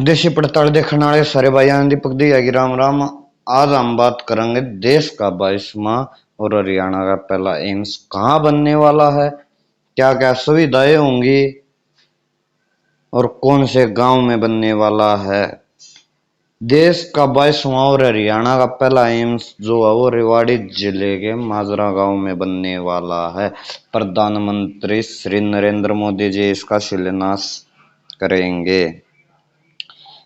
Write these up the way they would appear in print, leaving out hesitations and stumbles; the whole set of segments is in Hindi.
देशी पड़ताल देखने वाले सारे भाइयों दीपक दी आएगी राम राम। आज हम बात करेंगे देश का 22वां और हरियाणा का पहला एम्स कहाँ बनने वाला है, क्या क्या सुविधाएं होंगी और कौन से गांव में बनने वाला है। देश का 22वां और हरियाणा का पहला एम्स जो है वो रेवाड़ी जिले के माजरा गांव में बनने वाला है। प्रधानमंत्री श्री नरेंद्र मोदी जी इसका शिलान्यास करेंगे।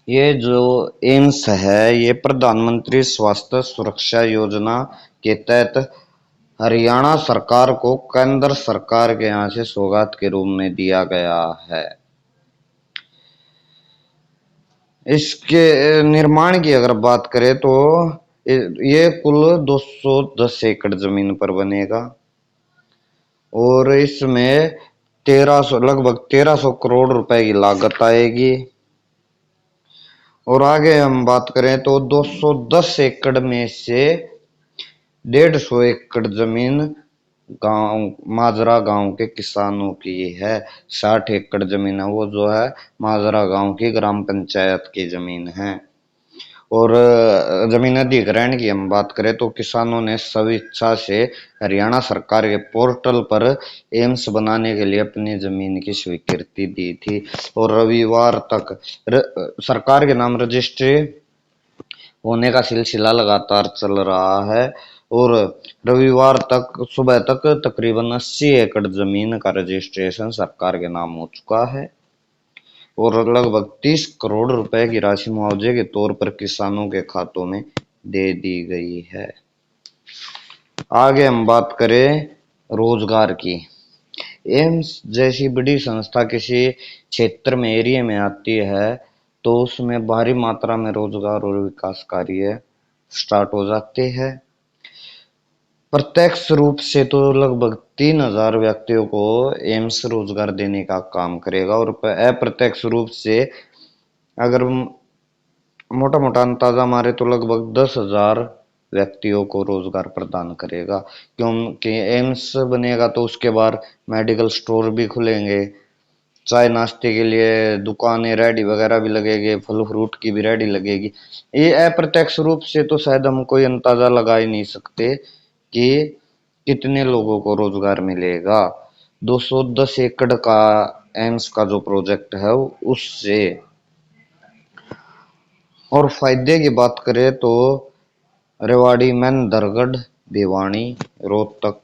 ये जो एम्स है ये प्रधानमंत्री स्वास्थ्य सुरक्षा योजना के तहत हरियाणा सरकार को केंद्र सरकार के यहाँ से सौगात के रूप में दिया गया है। इसके निर्माण की अगर बात करें तो ये कुल 210 एकड़ जमीन पर बनेगा और इसमें 1300 लगभग 1300 करोड़ रुपए की लागत आएगी। और आगे हम बात करें तो 210 एकड़ में से 150 एकड़ जमीन गांव माजरा गांव के किसानों की है। 60 एकड़ जमीन है वो जो है माजरा गांव की ग्राम पंचायत की जमीन है। और जमीन अधिग्रहण की हम बात करें तो किसानों ने स्वेच्छा से हरियाणा सरकार के पोर्टल पर एम्स बनाने के लिए अपनी जमीन की स्वीकृति दी थी और रविवार तक सरकार के नाम रजिस्ट्री होने का सिलसिला लगातार चल रहा है और रविवार तक सुबह तक तकरीबन 80 एकड़ जमीन का रजिस्ट्रेशन सरकार के नाम हो चुका है और लगभग 30 करोड़ रुपए की राशि मुआवजे के तौर पर किसानों के खातों में दे दी गई है। आगे हम बात करें रोजगार की। एम्स जैसी बड़ी संस्था किसी क्षेत्र में एरिया में आती है तो उसमें भारी मात्रा में रोजगार और विकास कार्य स्टार्ट हो जाते हैं। प्रत्यक्ष रूप से तो लगभग 3000 व्यक्तियों को एम्स रोजगार देने का काम करेगा और अप्रत्यक्ष रूप से अगर मोटा मोटा अंदाजा मारे तो लगभग 10,000 व्यक्तियों को रोजगार प्रदान करेगा, क्योंकि एम्स बनेगा तो उसके बाद मेडिकल स्टोर भी खुलेंगे, चाय नाश्ते के लिए दुकानें रेडी वगैरह भी लगेगी, फल फ्रूट की भी रेडी लगेगी। ये अप्रत्यक्ष रूप से तो शायद हम कोई अंदाजा लगा ही नहीं सकते कि कितने लोगों को रोजगार मिलेगा। 210 एकड़ का एम्स का जो प्रोजेक्ट है उससे। और फायदे की बात करें तो रेवाड़ी मेंढरगढ़ भिवानी रोहतक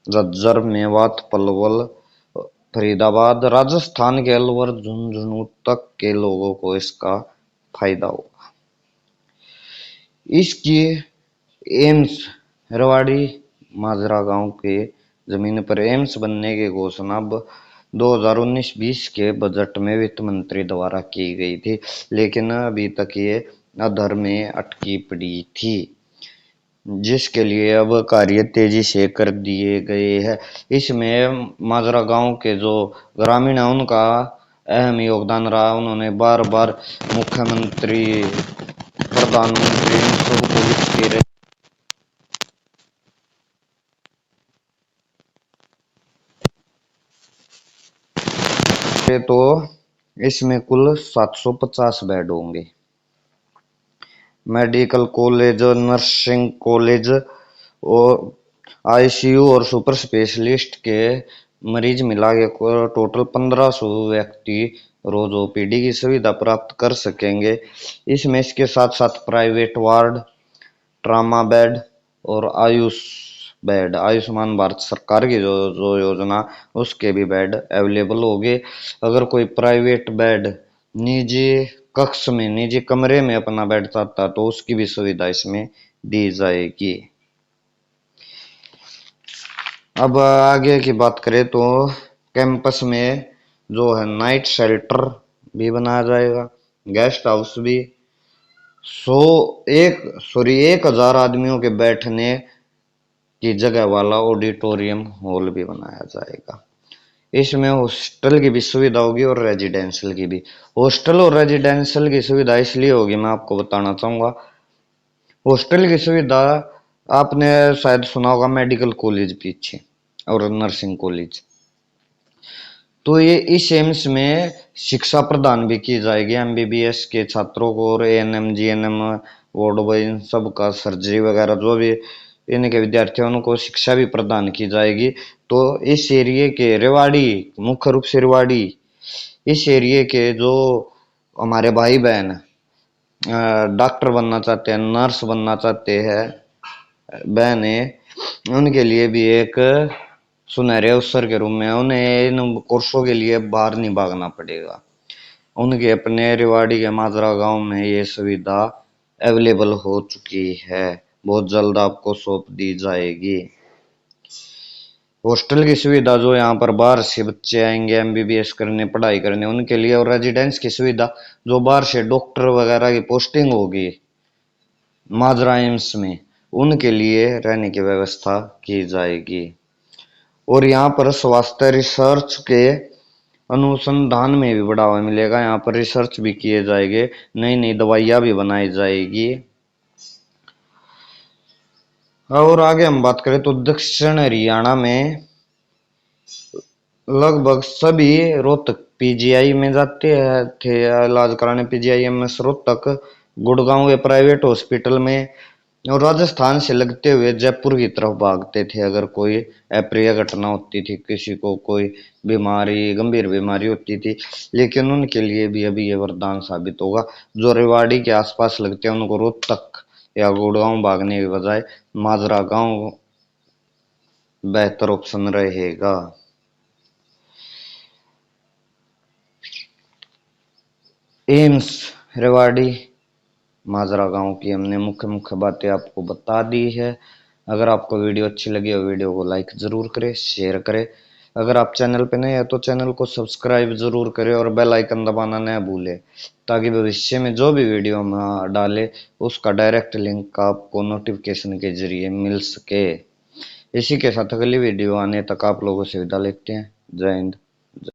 झज्जर मेवात पलवल फरीदाबाद राजस्थान के अलवर झुंझुनू तक के लोगों को इसका फायदा होगा। इसकी एम्स रेवाड़ी माजरा गांव के जमीन पर एम्स बनने की घोषणा 2019-20 के बजट में वित्त मंत्री द्वारा की गई थी, लेकिन अभी तक ये अधर में अटकी पड़ी थी, जिसके लिए अब कार्य तेजी से कर दिए गए हैं। इसमें माजरा गांव के जो ग्रामीण है उनका अहम योगदान रहा। उन्होंने बार बार मुख्यमंत्री प्रधानमंत्री इन सबको वित्तीय तो इसमें कुल 750 बेड होंगे। मेडिकल कॉलेज, नर्सिंग कॉलेज और आईसीयू और सुपर स्पेशलिस्ट के मरीज मिला के टोटल 1500 व्यक्ति रोज ओपीडी की सुविधा प्राप्त कर सकेंगे। इसमें इसके साथ साथ प्राइवेट वार्ड, ट्रामा बेड और आयुष बेड, आयुष्मान भारत सरकार की जो जो योजना उसके भी बेड अवेलेबल होंगे। अगर कोई प्राइवेट बेड निजी कक्ष में निजी कमरे में अपना बेड चाहता तो उसकी भी सुविधा इसमें दी जाएगी। अब आगे की बात करें तो कैंपस में जो है नाइट शेल्टर भी बनाया जाएगा, गेस्ट हाउस भी, 1000 आदमियों के बैठने की जगह वाला ऑडिटोरियम हॉल भी बनाया जाएगा। इसमें हॉस्टल की भी सुविधा होगी और रेजिडेंशियल की भी। हॉस्टल और रेजिडेंशियल की सुविधा इसलिए होगी, मैं आपको बताना चाहूंगा। हॉस्टल की सुविधा आपने शायद सुना होगा, मेडिकल कॉलेज पीछे और नर्सिंग कॉलेज, तो ये इस एम्स में शिक्षा प्रदान भी की जाएगी एमबीबीएस के छात्रों को, और ANM GNM ward boy in सब का, सर्जरी वगैरह जो भी इनके विद्यार्थियों को शिक्षा भी प्रदान की जाएगी। तो इस एरिए के रेवाड़ी, मुख्य रूप से रेवाड़ी, इस एरिए के जो हमारे भाई बहन डॉक्टर बनना चाहते हैं, नर्स बनना चाहते हैं बहने, उनके लिए भी एक सुनहरे अवसर के रूप में उन्हें इन कोर्सों के लिए बाहर नहीं भागना पड़ेगा। उनके अपने रेवाड़ी के माजरा गांव में ये सुविधा अवेलेबल हो चुकी है, बहुत जल्द आपको सौंप दी जाएगी। हॉस्टल की सुविधा जो यहाँ पर बाहर से बच्चे आएंगे एमबीबीएस करने, पढ़ाई करने, उनके लिए, और रेजिडेंस की सुविधा जो बाहर से डॉक्टर वगैरह की पोस्टिंग होगी माजरा एम्स में, उनके लिए रहने की व्यवस्था की जाएगी। और यहाँ पर स्वास्थ्य रिसर्च के अनुसंधान में भी बढ़ावा मिलेगा। यहाँ पर रिसर्च भी किए जाएंगे, नई नई दवाइयाँ भी बनाई जाएगी। और आगे हम बात करें तो दक्षिण हरियाणा में लगभग सभी रोहतक पीजीआई में जाते हैं थे इलाज कराने, पीजीआईएमएस रोहतक, गुड़गांव के प्राइवेट हॉस्पिटल में, और राजस्थान से लगते हुए जयपुर की तरफ भागते थे अगर कोई अप्रिय घटना होती थी, किसी को कोई बीमारी, गंभीर बीमारी होती थी। लेकिन उनके लिए भी अभी ये वरदान साबित होगा, जो रेवाड़ी के आसपास लगते हैं उनको रोहतक या गुड़गांव भागने के बजाय माजरा गांव बेहतर ऑप्शन रहेगा। एम्स रेवाड़ी माजरा गांव की हमने मुख्य मुख्य बातें आपको बता दी है। अगर आपको वीडियो अच्छी लगी हो वीडियो को लाइक जरूर करें, शेयर करें। अगर आप चैनल पे नए हैं तो चैनल को सब्सक्राइब जरूर करें और बेल आइकन दबाना न भूलें, ताकि भविष्य में जो भी वीडियो हम डालें उसका डायरेक्ट लिंक आपको नोटिफिकेशन के जरिए मिल सके। इसी के साथ अगली वीडियो आने तक आप लोगों से विदा लेते हैं। जय हिंद।